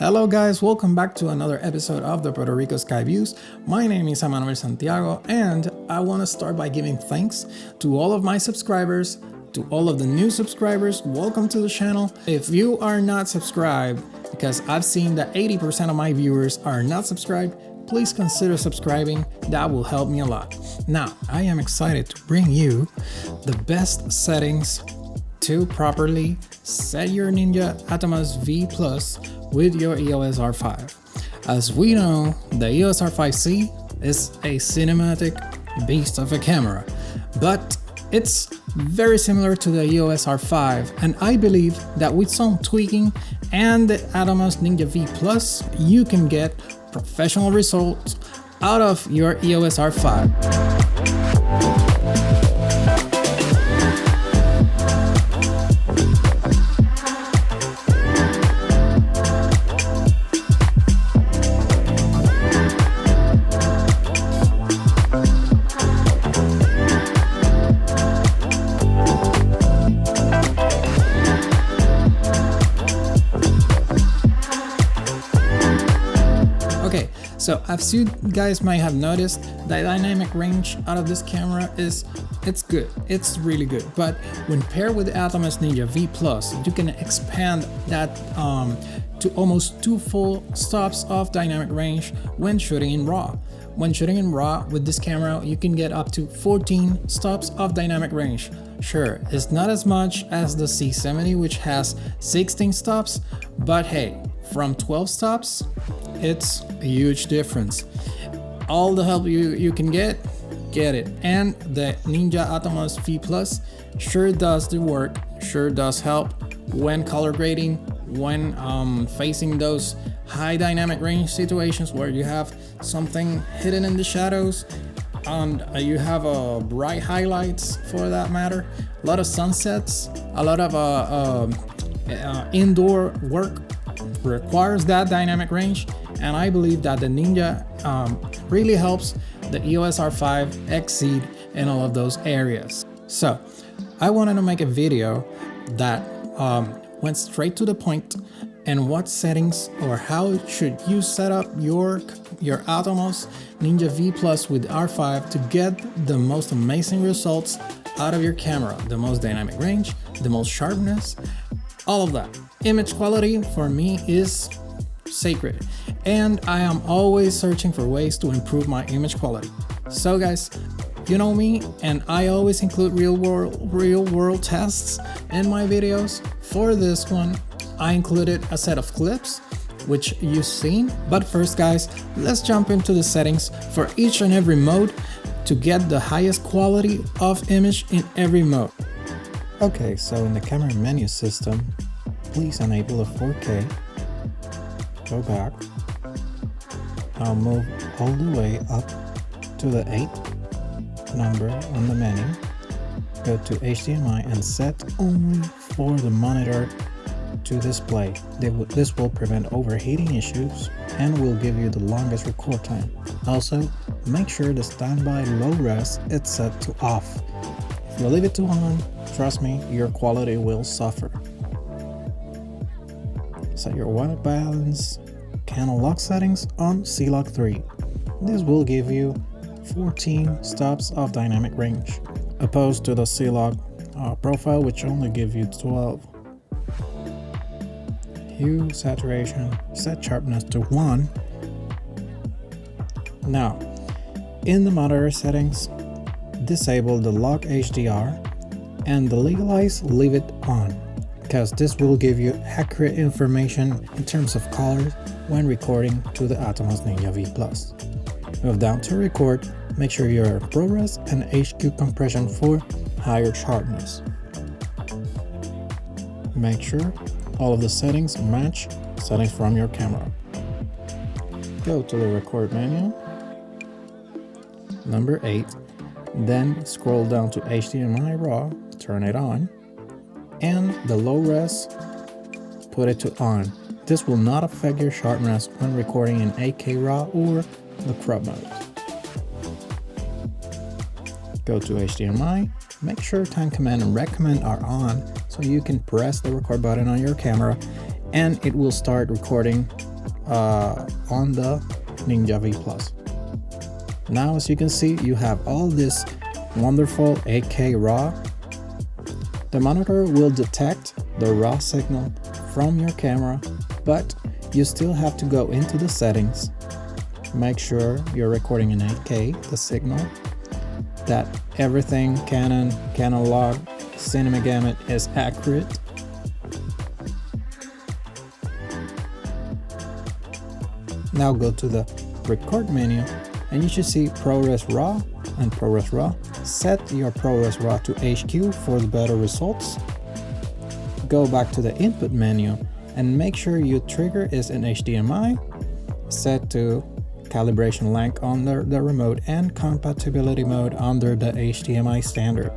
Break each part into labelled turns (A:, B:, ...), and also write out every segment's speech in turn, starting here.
A: Hello guys, welcome back to another episode of the Puerto Rico Sky Views. My name is Manuel Santiago and I want to start by giving thanks to all of my subscribers, to all of the new subscribers. Welcome to the channel. If you are not subscribed, because I've seen that 80% of my viewers are not subscribed, please consider subscribing. That will help me a lot. Now, I am excited to bring you the best settings to properly set your Ninja Atomos V Plus with your EOS R5. As we know, the EOS R5C is a cinematic beast of a camera, but it's very similar to the EOS R5, and I believe that with some tweaking and the Atomos Ninja V Plus, you can get professional results out of your EOS R5. Okay, so as you guys might have noticed, the dynamic range out of this camera it's good, it's really good. But when paired with the Atomos Ninja V Plus, you can expand that to almost 2 full stops of dynamic range when shooting in RAW. When shooting in RAW with this camera, you can get up to 14 stops of dynamic range. Sure, it's not as much as the C70, which has 16 stops, but hey, from 12 stops, it's a huge difference. All the help you can get it. And the Ninja Atomos V Plus sure does the work, sure does help when color grading, when facing those high dynamic range situations where you have something hidden in the shadows and you have bright highlights for that matter. A lot of sunsets, a lot of indoor work requires that dynamic range, and I believe that the Ninja really helps the EOS R5 exceed in all of those areas. So I wanted to make a video that went straight to the point and what settings or how should you set up your Atomos Ninja V Plus with R5 to get the most amazing results out of your camera, the most dynamic range, the most sharpness, all of that. Image quality for me is sacred, and I am always searching for ways to improve my image quality. So guys, you know me, and I always include real world tests in my videos. For this one, I included a set of clips which you've seen, but first guys, let's jump into the settings for each and every mode to get the highest quality of image in every mode. Okay, so in the camera menu system, please enable the 4K. Go back. Now move all the way up to the 8th number on the menu. Go to HDMI and set only for the monitor to display. This will prevent overheating issues and will give you the longest record time. Also, make sure the standby low res is set to off. If you leave it to on, trust me, your quality will suffer. Set your white balance Canon lock settings on C-Lock 3. This will give you 14 stops of dynamic range, opposed to the C-Lock profile, which only give you 12. Hue, saturation, set sharpness to 1. Now, in the monitor settings, disable the lock HDR and the legalize, leave it on, because this will give you accurate information in terms of colors when recording to the Atomos Ninja V Plus. Move down to record, make sure your ProRes and HQ compression for higher sharpness. Make sure all of the settings match settings from your camera. Go to the record menu, number 8, then scroll down to HDMI RAW, turn it on, and the low res, put it to on. This will not affect your sharpness when recording in 8K RAW or the crop mode. Go to HDMI, make sure time command and rec command are on so you can press the record button on your camera and it will start recording on the Ninja V Plus. Now, as you can see, you have all this wonderful 8K RAW. The monitor will detect the RAW signal from your camera, but you still have to go into the settings, make sure you're recording in 8K, the signal, that everything Canon log, cinema gamut is accurate. Now go to the record menu and you should see ProRes RAW and ProRes RAW. Set your ProRes RAW to HQ for the better results. Go back to the input menu and make sure your trigger is in HDMI. Set to calibration length under the remote and compatibility mode under the HDMI standard.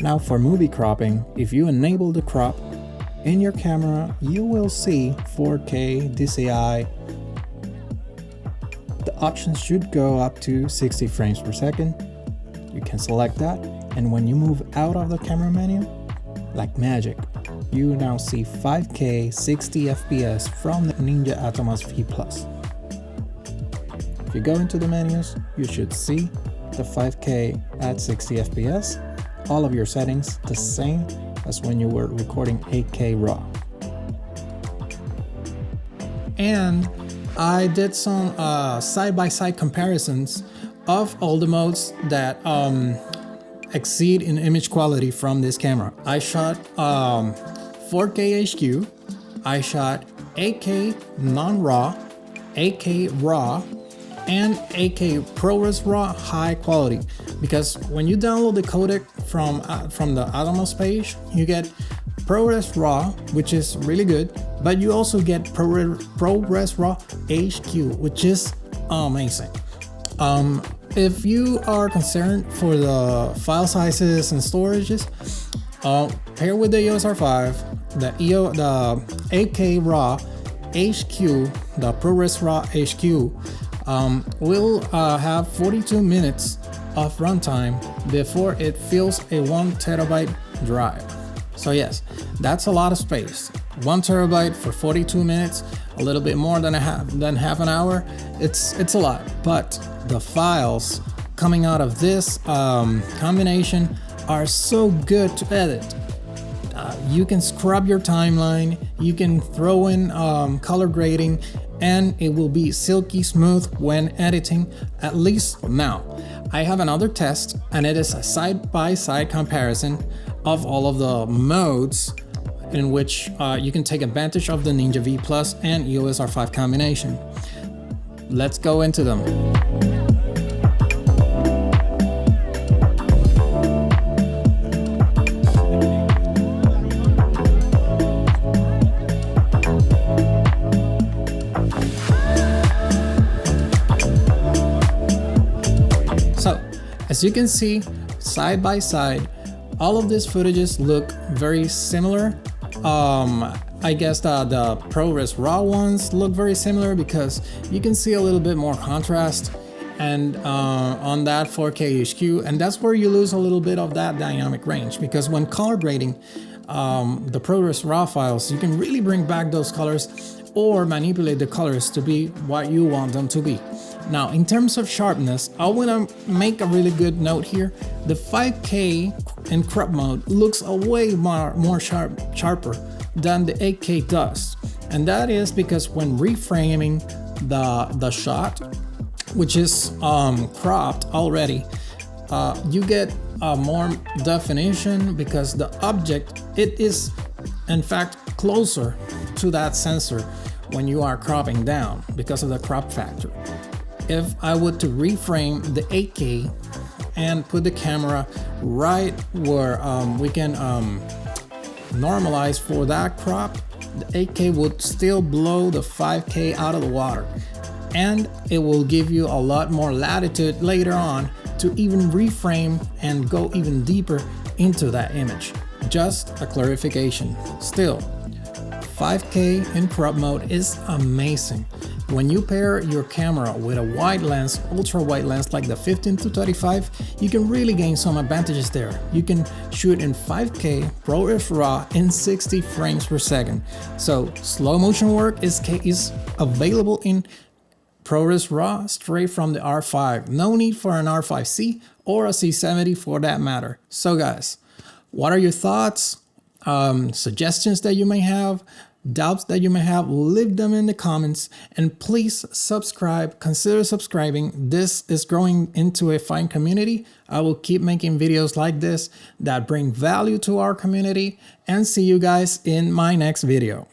A: Now for movie cropping, if you enable the crop in your camera, you will see 4K DCI. The options should go up to 60 frames per second. You can select that, and when you move out of the camera menu, like magic, you now see 5K 60 FPS from the Ninja Atomos V Plus. If you go into the menus, you should see the 5K at 60 FPS. All of your settings the same as when you were recording 8K RAW. And I did some side-by-side comparisons of all the modes that exceed in image quality from this camera. I shot 4K HQ, I shot 8K non-RAW, 8K RAW, and 8K ProRes RAW high quality. Because when you download the codec from the Atomos page, you get ProRes RAW, which is really good, but you also get ProRes RAW HQ, which is amazing. If you are concerned for the file sizes and storages, pair with the EOS R5, the 8K RAW HQ, the ProRes RAW HQ, will have 42 minutes of runtime before it fills a 1 terabyte drive. So yes, that's a lot of space. 1 terabyte for 42 minutes, a little bit more than half an hour. It's a lot, but the files coming out of this combination are so good to edit. You can scrub your timeline, you can throw in color grading, and it will be silky smooth when editing, at least now. I have another test, and it is a side-by-side comparison of all of the modes in which you can take advantage of the Ninja V Plus and EOS R5 combination. Let's go into them. As you can see, side by side, all of these footages look very similar. I guess the ProRes RAW ones look very similar because you can see a little bit more contrast and on that 4K HQ, and that's where you lose a little bit of that dynamic range, because when color grading the ProRes RAW files, you can really bring back those colors or manipulate the colors to be what you want them to be. Now, in terms of sharpness, I want to make a really good note here. The 5K in crop mode looks a way more sharper than the 8K does. And that is because when reframing the shot, which is cropped already, you get more definition because the object, it is in fact closer to that sensor when you are cropping down because of the crop factor. If I were to reframe the 8K and put the camera right where we can normalize for that crop, the 8K would still blow the 5K out of the water, and it will give you a lot more latitude later on to even reframe and go even deeper into that image. Just a clarification. Still, 5K in crop mode is amazing. When you pair your camera with a wide lens, ultra wide lens like the 15-35, you can really gain some advantages there. You can shoot in 5K ProRes RAW in 60 frames per second. So slow motion work is available in ProRes RAW straight from the R5. No need for an R5C or a C70 for that matter. So guys, what are your thoughts? Suggestions that you may have, doubts that you may have, leave them in the comments, and please subscribe. Consider subscribing. This is growing into a fine community. I will keep making videos like this that bring value to our community, and see you guys in my next video.